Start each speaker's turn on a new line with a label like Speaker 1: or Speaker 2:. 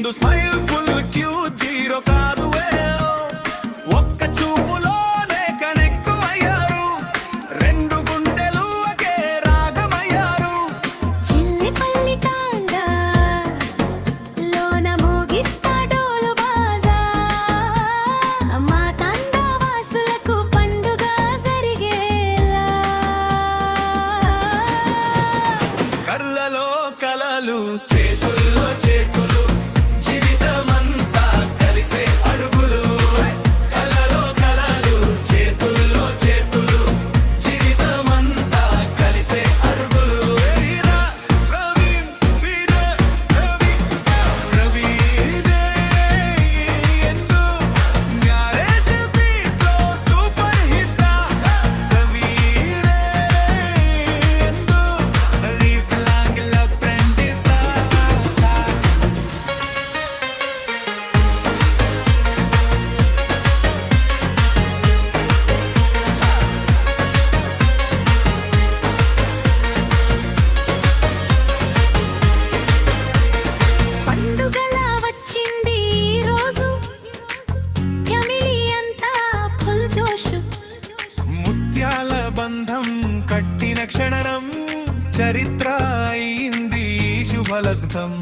Speaker 1: ముందు smile full queue zero కాదు ఒక్క చూపులోనే కనెక్ట్ అయ్యారు రెండు గుండెలు ఒకే రాగమయ్యారు
Speaker 2: చిల్లిపల్లి తాండా లోన మోగిస్తా డోలు బాజా మా తాండా వాసులకు పండుగ జరిగేలా
Speaker 1: కళ్ళలో కలలు చేతుల్లో చేతులు జీవితమంతా కలిసే అడుగులు కళ్ళలో కలలు చేతుల్లో చేతులు జీవితమంతా కలిసే అడుగులు వీరా ప్రవీణ్ వీరే రవి ಎಂದು ಮ್ಯಾರೇಜ್ ಬೀಟೋ ಸೂಪರ್ ಹಿಟ್ ರವೀರೆ ಎಂದು ಲೈಫ್ ಲಾಂಗ್ ಲವ್ ಫ್ರೆಂಡ್ ಇಸ್ತಾ
Speaker 2: పండుగలా వచ్చింది ఈ రోజు ఫ్యామిలీ అంతా ఫుల్ జోష్
Speaker 1: ముత్యాల బంధం కట్టిన క్షణం చరిత్ర అయింది శుభలగ్నం